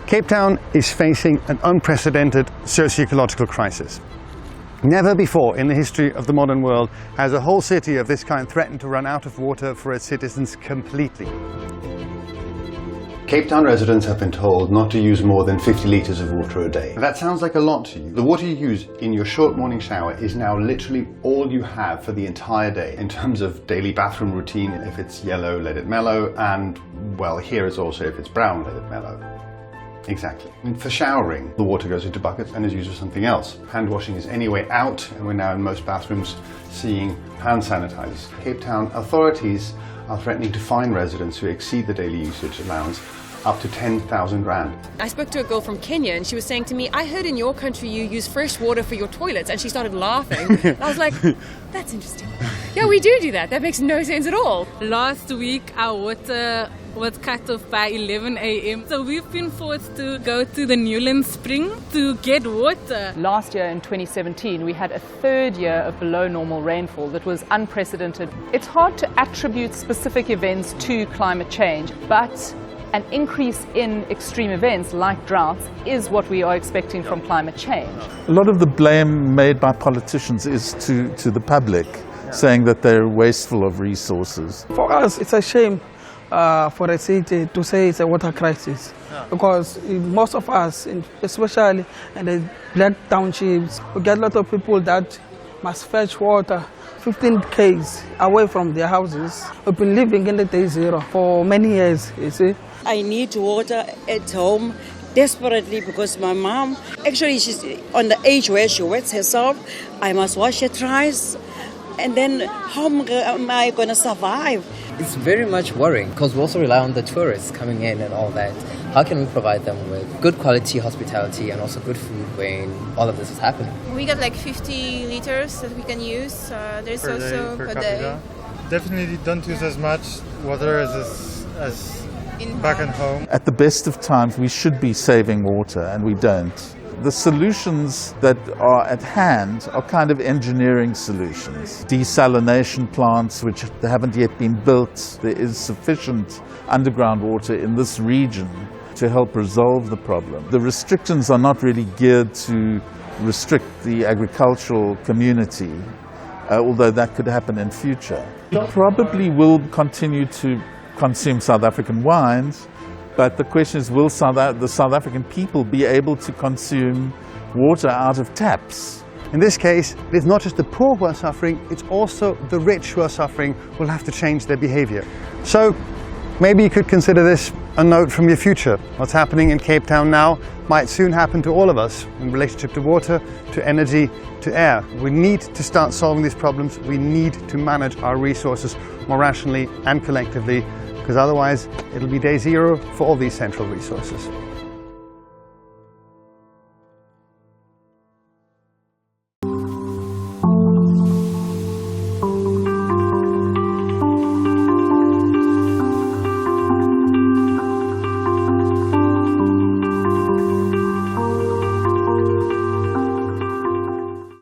Cape Town is facing an unprecedented socio-ecological crisis. Never before in the history of the modern world has a whole city of this kind threatened to run out of water for its citizens completely. Cape Town residents have been told not to use more than 50 litres of water a day. That sounds like a lot to you. The water you use in your short morning shower is now literally all you have for the entire day in terms of daily bathroom routine. If it's yellow, let it mellow, and well, here is also if it's brown, let it mellow. Exactly. And for showering, the water goes into buckets and is used for something else. Hand washing is anyway out, and we're now in most bathrooms seeing hand sanitizers. Cape Town authorities are threatening to fine residents who exceed the daily usage allowance up to 10,000 rand. I spoke to a girl from Kenya and she was saying to me, I heard in your country you use fresh water for your toilets, and she started laughing. And I was like, that's interesting. Yeah, we do that. That makes no sense at all. Last week our water was cut off by 11 a.m. So we've been forced to go to the Newland Spring to get water. Last year in 2017 we had a third year of below normal rainfall that was unprecedented. It's hard to attribute specific events to climate change, but an increase in extreme events like droughts is what we are expecting from climate change. A lot of the blame made by politicians is to the public, saying that they're wasteful of resources. For us, it's a shame for a city to say it's a water crisis, because most of us, especially in the black townships, we get a lot of people that must fetch water 15 km away from their houses. We've been living in the day zero for many years, you see. I need water at home desperately because my mom, actually she's on the age where she wets herself. I must wash her thrice, and then how am I going to survive? It's very much worrying because we also rely on the tourists coming in and all that. How can we provide them with good quality hospitality and also good food when all of this is happening? We got like 50 liters that we can use. There's per also day, per per capita. day. Definitely don't use as much water as back at home. At the best of times we should be saving water, and we don't. The solutions that are at hand are kind of engineering solutions. Desalination plants which haven't yet been built. There is sufficient underground water in this region to help resolve the problem. The restrictions are not really geared to restrict the agricultural community, although that could happen in future. We probably will continue to consume South African wines, but the question is, will the South African people be able to consume water out of taps? In this case, it's not just the poor who are suffering, it's also the rich who are suffering who will have to change their behavior. So maybe you could consider this a note from your future. What's happening in Cape Town now might soon happen to all of us in relationship to water, to energy, to air. We need to start solving these problems. We need to manage our resources more rationally and collectively, because otherwise it'll be day zero for all these central resources.